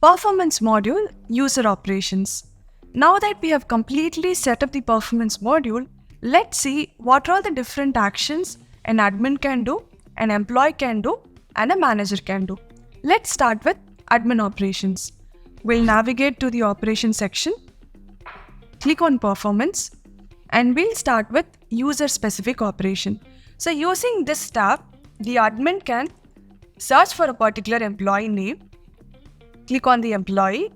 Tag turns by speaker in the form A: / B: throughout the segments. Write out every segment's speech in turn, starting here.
A: Performance module, user operations. Now that we have completely set up the performance module, let's see what are all the different actions an admin can do, an employee can do, and a manager can do. Let's start with admin operations. We'll navigate to the operations section, click on performance, and we'll start with user specific operation. So using this tab, the admin can search for a particular employee name, click on the employee.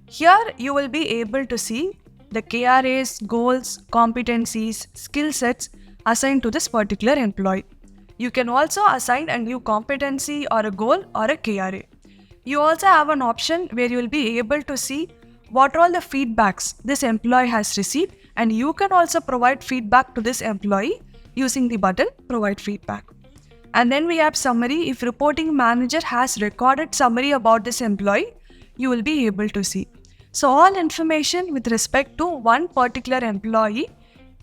A: Here you will be able to see the KRAs, goals, competencies, skill sets assigned to this particular employee. You can also assign a new competency or a goal or a KRA. You also have an option where you will be able to see what are all the feedbacks this employee has received, and you can also provide feedback to this employee using the button provide feedback. And then we have summary. If reporting manager has recorded summary about this employee, you will be able to see. So all information with respect to one particular employee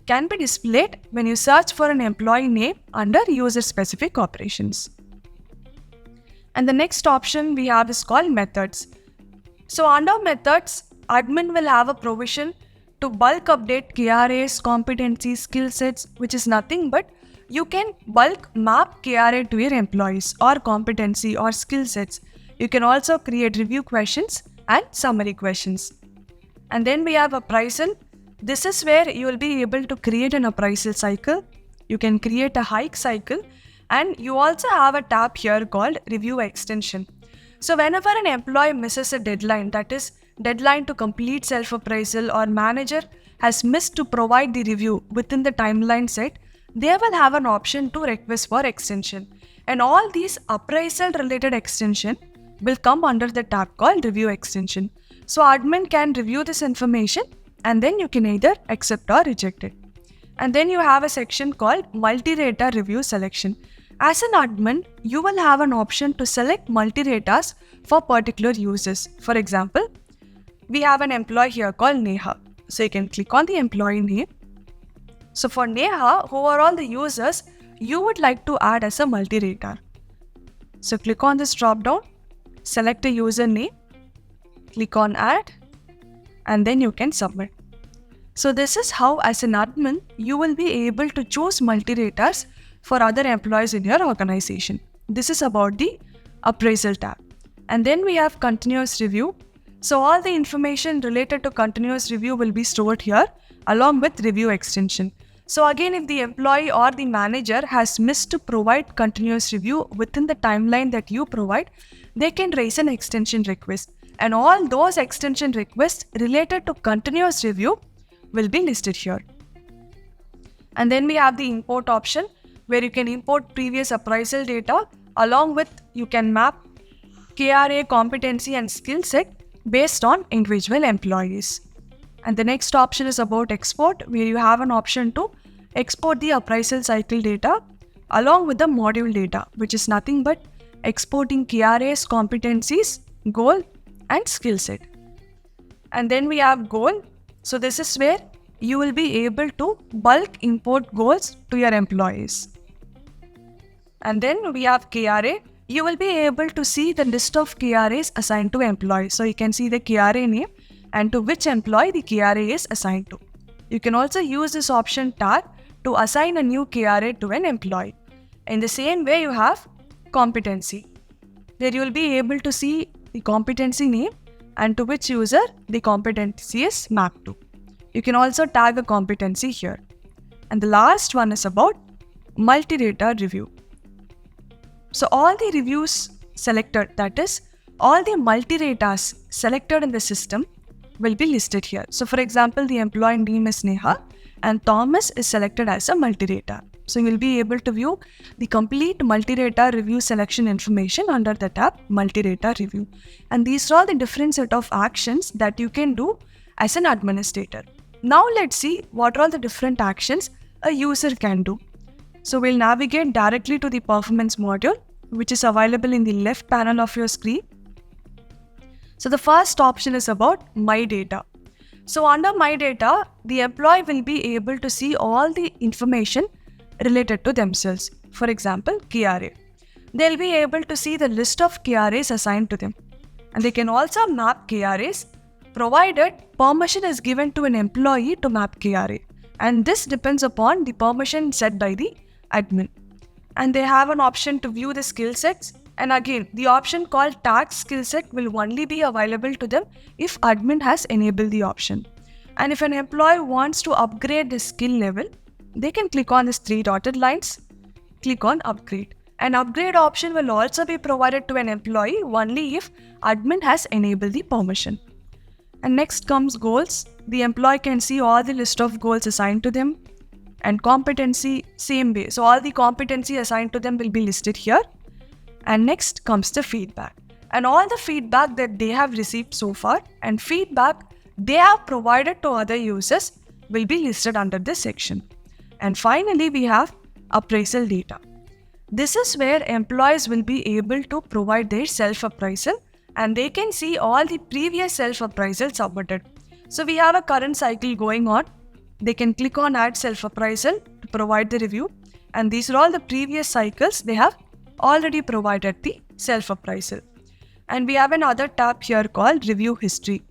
A: can be displayed when you search for an employee name under user specific operations. And the next option we have is called methods. So under methods, admin will have a provision to bulk update KRAs, competencies, skill sets, which is nothing but you can bulk map KRA to your employees or competency or skill sets. You can also create review questions and summary questions. And then we have appraisal. This is where you will be able to create an appraisal cycle. You can create a hike cycle, and you also have a tab here called review extension. So whenever an employee misses a deadline, that is deadline to complete self-appraisal, or manager has missed to provide the review within the timeline set, they will have an option to request for extension. And all these appraisal related extension will come under the tab called review extension. So admin can review this information and then you can either accept or reject it. And then you have a section called multi-rata review selection. As an admin, you will have an option to select multi-ratas for particular users. For example, we have an employee here called Neha. So you can click on the employee name. So for Neha, who are all the users you would like to add as a multi-rater? So click on this drop down, select a username, click on add, and then you can submit. So this is how as an admin, you will be able to choose multi-raters for other employees in your organization. This is about the appraisal tab. And then we have continuous review. So all the information related to continuous review will be stored here along with review extension. So again, if the employee or the manager has missed to provide continuous review within the timeline that you provide, they can raise an extension request. And all those extension requests related to continuous review will be listed here. And then we have the import option where you can import previous appraisal data along with you can map KRA, competency and skill set based on individual employees. And the next option is about export, where you have an option to export the appraisal cycle data along with the module data, which is nothing but exporting KRAs, competencies, goal and skill set. And then we have goal. So this is where you will be able to bulk import goals to your employees. And then we have KRA. You will be able to see the list of KRAs assigned to employees. So you can see the KRA name and to which employee the KRA is assigned to. You can also use this option tag to assign a new KRA to an employee. In the same way, you have competency. There you will be able to see the competency name and to which user the competency is mapped to. You can also tag a competency here. And the last one is about multi-rata review. So all the reviews selected, that is all the multi-ratas selected in the system will be listed here. So for example, the employee name is Neha and Thomas is selected as a multi-rata. So you will be able to view the complete multi-rata review selection information under the tab multi-rata review. And these are all the different set of actions that you can do as an administrator. Now let's see what are all the different actions a user can do. So we'll navigate directly to the performance module, which is available in the left panel of your screen. So the first option is about My Data. So under My Data, the employee will be able to see all the information related to themselves. For example, KRA. They'll be able to see the list of KRAs assigned to them. And they can also map KRAs provided permission is given to an employee to map KRA. And this depends upon the permission set by the admin. And they have an option to view the skill sets. And again, the option called tax skill set will only be available to them if admin has enabled the option. And if an employee wants to upgrade the skill level, they can click on these 3 dotted lines, click on upgrade. An upgrade option will also be provided to an employee only if admin has enabled the permission. And next comes goals. The employee can see all the list of goals assigned to them. And competency, same way. So all the competency assigned to them will be listed here. And next comes the feedback. And all the feedback that they have received so far and feedback they have provided to other users will be listed under this section. And finally, we have appraisal data. This is where employees will be able to provide their self-appraisal and they can see all the previous self-appraisal submitted. So we have a current cycle going on. They can click on add self-appraisal to provide the review. And these are all the previous cycles they have already provided the self-appraisal. And we have another tab here called review history.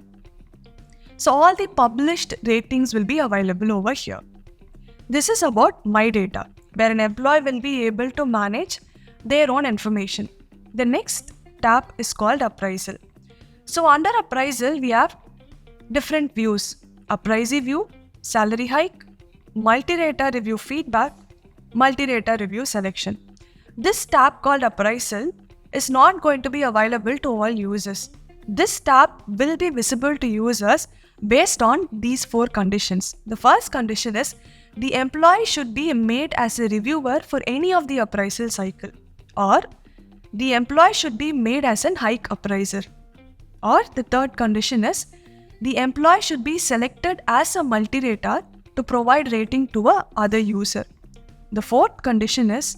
A: So all the published ratings will be available over here. This is about my data, where an employee will be able to manage their own information. The next tab is called appraisal. So under appraisal, we have different views: appraisee view, salary hike, multi-rater review feedback, multi-rater review selection. This tab called appraisal is not going to be available to all users. This tab will be visible to users based on these 4 conditions. The first condition is the employee should be made as a reviewer for any of the appraisal cycle, or the employee should be made as an hike appraiser, or the third condition is the employee should be selected as a multi-rater to provide rating to a other user. The fourth condition is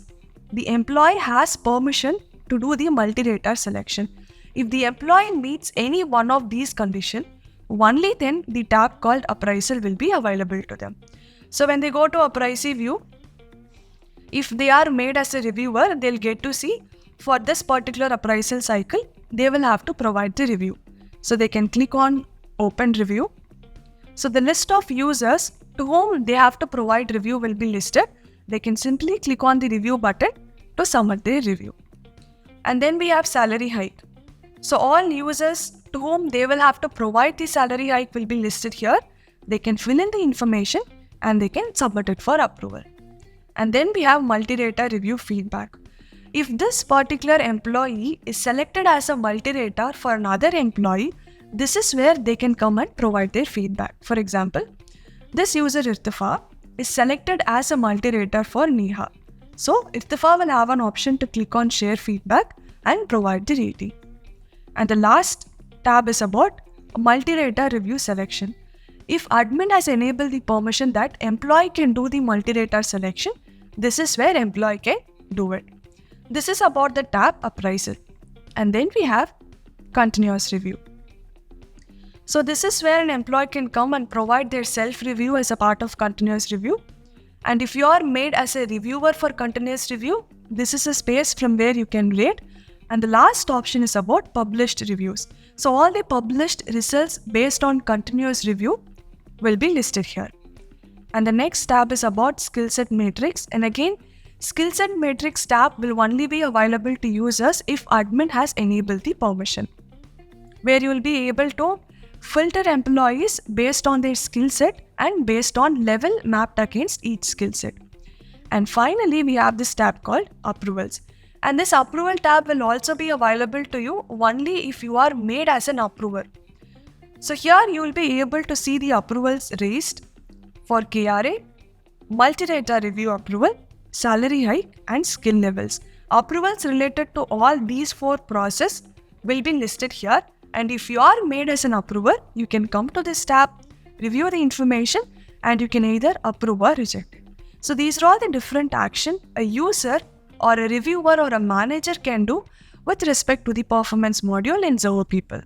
A: the employee has permission to do the multi-rater selection. If the employee meets any one of these conditions, only then the tab called appraisal will be available to them. So when they go to appraisee view, if they are made as a reviewer, they'll get to see for this particular appraisal cycle, they will have to provide the review. So they can click on open review. So the list of users to whom they have to provide review will be listed. They can simply click on the review button to submit their review. And then we have salary hike. So all users to whom they will have to provide the salary hike will be listed here. They can fill in the information and they can submit it for approval. And then we have multi-rater review feedback. If this particular employee is selected as a multi-rater for another employee, this is where they can come and provide their feedback. For example, this user Irtifa is selected as a multi-rater for Neha. So Irtifa will have an option to click on share feedback and provide the rating. And the last tab is about multi-rater review selection. If admin has enabled the permission that employee can do the multi-rater selection, this is where employee can do it. This is about the tab appraisal. And then we have continuous review. So this is where an employee can come and provide their self-review as a part of continuous review. And if you are made as a reviewer for continuous review, this is a space from where you can rate. And the last option is about published reviews. So all the published results based on continuous review will be listed here. And the next tab is about skill set matrix. And again, skill set matrix tab will only be available to users if admin has enabled the permission, where you will be able to filter employees based on their skill set and based on level mapped against each skill set. And finally, we have this tab called approvals. And this approval tab will also be available to you only if you are made as an approver. So here you will be able to see the approvals raised for KRA, multi-rater review approval, salary hike and skill levels. Approvals related to all these 4 processes will be listed here. And if you are made as an approver, you can come to this tab, review the information, and you can either approve or reject it. So these are all the different actions a user or a reviewer or a manager can do with respect to the performance module in Zoho People.